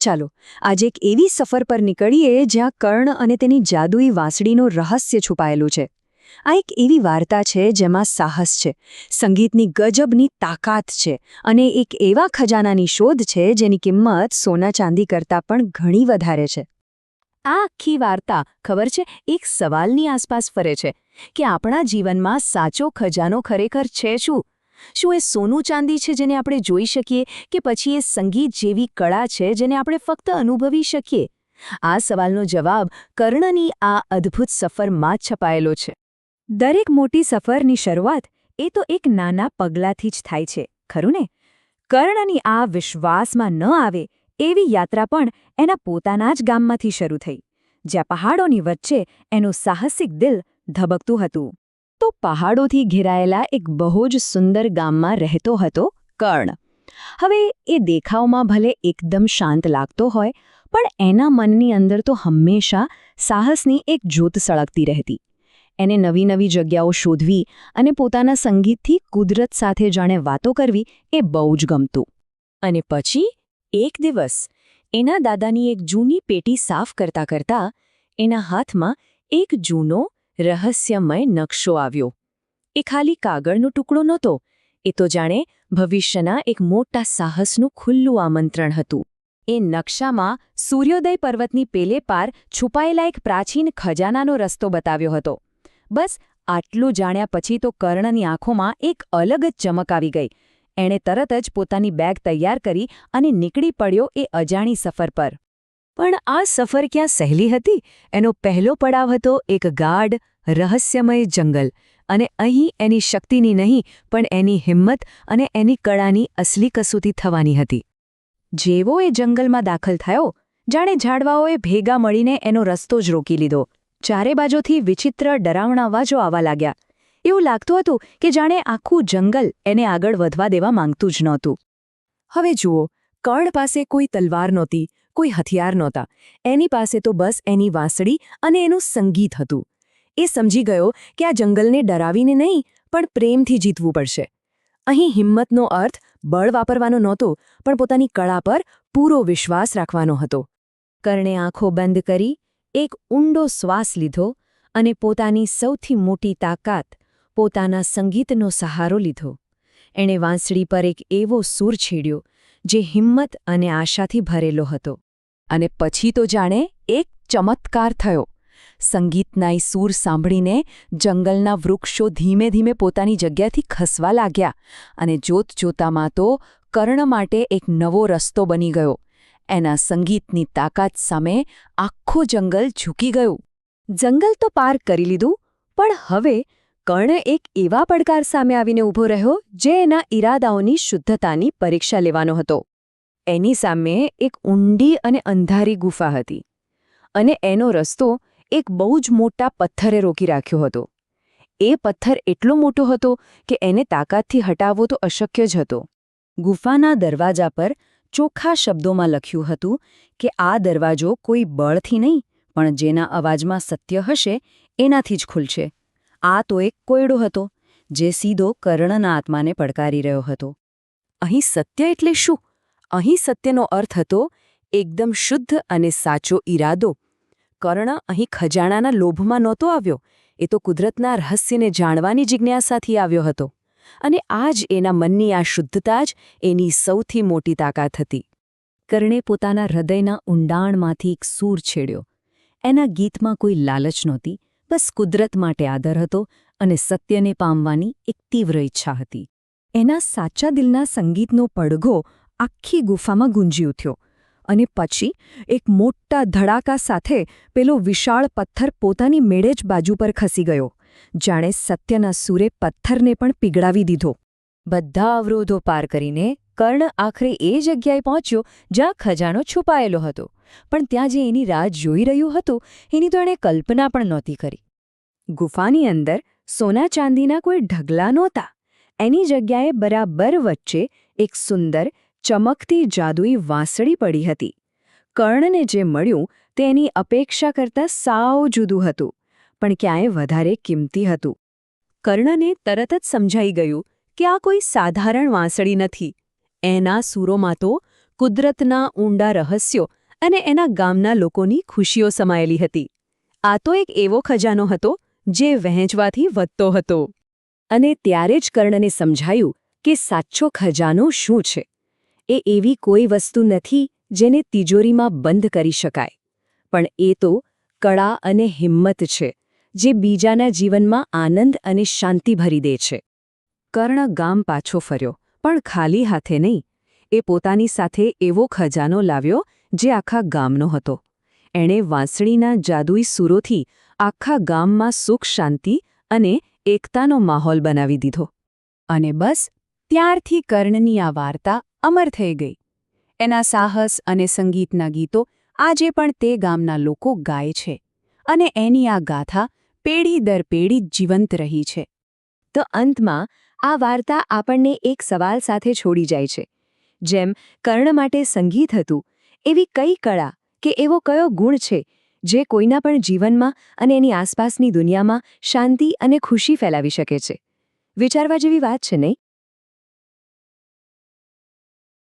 ચાલો આજે એક એવી સફર પર નીકળીએ જ્યાં કર્ણ અને તેની જાદુઈ વાંસળીનું રહસ્ય છુપાયેલું છે. આ એક એવી વાર્તા છે જેમાં સાહસ છે, સંગીતની ગજબની તાકાત છે અને એક એવા ખજાનાની શોધ છે જેની કિંમત સોના ચાંદી કરતાં પણ ઘણી વધારે છે. આ આખી વાર્તા ખબર છે એક સવાલની આસપાસ ફરે છે કે આપણા જીવનમાં સાચો ખજાનો ખરેખર છે શું? શું એ સોનું ચાંદી છે જેને આપણે જોઈ શકીએ કે પછી એ સંગીત જેવી કળા છે જેને આપણે ફક્ત અનુભવી શકીએ? આ સવાલનો જવાબ કર્ણની આ અદ્ભુત સફરમાં છપાયેલો છે. દરેક મોટી સફરની શરૂઆત એ તો એક નાના પગલાંથી જ થાય છે, ખરું ને? કર્ણની આ વિશ્વાસમાં ન આવે એવી યાત્રા પણ એના પોતાના જ ગામમાંથી શરૂ થઈ, જ્યાં પહાડોની વચ્ચે એનું સાહસિક દિલ ધબકતું હતું. તો પહાડોથી ઘેરાયેલા એક બહુ જ સુંદર ગામમાં રહેતો હતો કર્ણ. હવે એ દેખાવમાં ભલે એકદમ શાંત લાગતો હોય, પણ એના મનની અંદર તો હંમેશા સાહસની એક જ્યોત સળગતી રહેતી. એને નવી નવી જગ્યાઓ શોધવી અને પોતાના સંગીતથી કુદરત સાથે જાણે વાતો કરવી એ બહુ જ ગમતું. અને પછી એક દિવસ એના દાદાની એક જૂની પેટી સાફ કરતા કરતા એના હાથમાં એક જૂનો રહસ્યમય નકશો આવ્યો. એ ખાલી કાગળનો ટુકડો નહોતો, એ તો જાણે ભવિષ્યના એક મોટા સાહસનું ખુલ્લું આમંત્રણ હતું. એ નકશામાં સૂર્યોદય પર્વતની પેલે પાર છુપાયેલા એક પ્રાચીન ખજાનાનો રસ્તો બતાવ્યો હતો. બસ આટલું જાણ્યા પછી તો કર્ણની આંખોમાં એક અલગ જ ચમક આવી ગઈ. એણે તરત જ પોતાની બેગ તૈયાર કરી અને નીકળી પડ્યો એ અજાણી સફર પર. પણ આ સફર ક્યાં સહેલી હતી? એનો પહેલો પડાવ હતો એક ગાઢ, રહસ્યમય જંગલ. અને અહીં એની શક્તિની નહીં પણ એની હિંમત અને એની કળાની અસલી કસોટી થવાની હતી. જેવો એ જંગલમાં દાખલ થયો, જાણે ઝાડવાઓએ ભેગા મળીને એનો રસ્તો જ રોકી લીધો. ચારે બાજુથી વિચિત્ર ડરાવણા અવાજો આવવા લાગ્યા. એવું લાગતું હતું કે જાણે આખું જંગલ એને આગળ વધવા દેવા માંગતું જ નહોતું. હવે જુઓ, કર્ણ પાસે કોઈ તલવાર નહોતી, કોઈ હથિયાર નહોતા. એની પાસે તો બસ એની વાંસળી અને એનું સંગીત હતું. એ સમજી ગયો કે આ જંગલને ડરાવીને નહીં પણ પ્રેમથી જીતવું પડશે. અહીં હિંમતનો અર્થ બળ વાપરવાનો નહોતો, પણ પોતાની કળા પર પૂરો વિશ્વાસ રાખવાનો હતો. કર્ણે આંખો બંધ કરી એક ઊંડો શ્વાસ લીધો અને પોતાની સૌથી મોટી તાકાત, પોતાના સંગીતનો સહારો લીધો. એણે વાંસળી પર એક એવો સૂર છેડ્યો જે હિંમત અને આશાથી ભરેલો હતો. અને પછી તો જાણે એક ચમત્કાર થયો. સંગીતના એ સૂર સાંભળીને જંગલના વૃક્ષો ધીમે ધીમે પોતાની જગ્યાથી ખસવા લાગ્યા અને જોતજોતામાં તો કર્ણ માટે એક નવો રસ્તો બની ગયો. એના સંગીતની તાકાત સામે આખું જંગલ ઝૂકી ગયું. જંગલ તો પાર કરી લીધું, પણ હવે કર્ણ એક એવા પડકાર સામે આવીને ઊભો રહ્યો જે એના ઈરાદાઓની શુદ્ધતાની પરીક્ષા લેવાનો હતો. એની સામે એક ઊંડી અને અંધારી ગુફા હતી અને એનો રસ્તો એક બહુ જ મોટા પથ્થરે રોકી રાખ્યો હતો. એ પથ્થર એટલો મોટો હતો કે એને તાકાતથી હટાવવો તો અશક્ય જ હતો. ગુફાના દરવાજા પર ચોખ્ખા શબ્દોમાં લખ્યું હતું કે આ દરવાજો કોઈ બળથી નહીં પણ જેના અવાજમાં સત્ય હશે એનાથી જ ખુલશે. આ તો એક કોયડો હતો જે સીધો કર્ણના આત્માને પડકારી રહ્યો હતો. અહીં સત્ય એટલે શું? અહીં સત્યનો અર્થ હતો એકદમ શુદ્ધ અને સાચો ઈરાદો. કર્ણ અહીં ખજાનાના લોભમાં નહોતો આવ્યો, એ તો કુદરતના રહસ્યને જાણવાની જિજ્ઞાસાથી આવ્યો હતો. અને આ જ એના મનની આ શુદ્ધતા જ એની સૌથી મોટી તાકાત હતી. કર્ણે પોતાના હૃદયના ઊંડાણમાંથી એક સૂર છેડ્યો. એના ગીતમાં કોઈ લાલચ નહોતી, બસ કુદરત માટે આદર હતો અને સત્યને પામવાની એક તીવ્ર ઈચ્છા હતી. એના સાચા દિલના સંગીતનો પડઘો આખી ગુફામાં ગુંજી ઉઠ્યો. અને પછી એક મોટા ધડાકા સાથે પેલો વિશાળ પથ્થર પોતાની મેળે જ બાજુ પર ખસી ગયો, જાણે સત્યના સૂરે પથ્થરને પણ પીગળાવી દીધો. બધા અવરોધો પાર કરીને કર્ણ આખરે એ જગ્યાએ પહોંચ્યો જ્યાં ખજાનો છુપાયેલો હતો. પણ ત્યાં જે એની રાહ જોઈ રહ્યું હતું એની તો એણે કલ્પના પણ નહોતી કરી. ગુફાની અંદર સોના ચાંદીના કોઈ ઢગલા નહોતા. એની જગ્યાએ બરાબર વચ્ચે એક સુંદર ચમકતી જાદુઈ વાંસળી પડી હતી. કર્ણને જે મળ્યું તે એની અપેક્ષા કરતાં સાવ જુદું હતું, પણ ક્યાંય વધારે કિંમતી હતું. કર્ણને તરત જ સમજાઈ ગયું કે આ કોઈ સાધારણ વાંસળી નથી. એના સૂરોમાં તો કુદરતના ઊંડા રહસ્યો અને એના ગામના લોકોની ખુશીઓ સમાયેલી હતી. આ તો એક એવો ખજાનો હતો જે વહેંચવાથી વધતો હતો. અને ત્યારે જ કર્ણને સમજાયું કે સાચો ખજાનો શું છે. એ એવી કોઈ વસ્તુ નથી જેને તિજોરીમાં બંધ કરી શકાય, પણ એ તો કળા અને હિંમત છે જે બીજાના જીવનમાં આનંદ અને શાંતિ ભરી દે છે. કર્ણ ગામ પાછો ફર્યો, પણ ખાલી હાથે નહીં. એ પોતાની સાથે એવો ખજાનો લાવ્યો જે આખા ગામનો હતો. એણે વાંસળીના જાદુઈ સૂરોથી આખા ગામમાં સુખ શાંતિ અને એકતાનો માહોલ બનાવી દીધો. અને બસ ત્યારથી કર્ણની આ વાર્તા અમર થઈ ગઈ. એના સાહસ અને સંગીતના ગીતો આજે પણ તે ગામના લોકો ગાય છે, અને એની આ ગાથા પેઢી દર પેઢી જીવંત રહી છે. તો અંતમાં આ વાર્તા આપણને એક સવાલ સાથે છોડી જાય છે. જેમ કર્ણ માટે સંગીત હતું, એવી કઈ કળા કે એવો કયો ગુણ છે જે કોઈના પણ જીવનમાં અને એની આસપાસની દુનિયામાં શાંતિ અને ખુશી ફેલાવી શકે છે? વિચારવા જેવી વાત છે નહીં?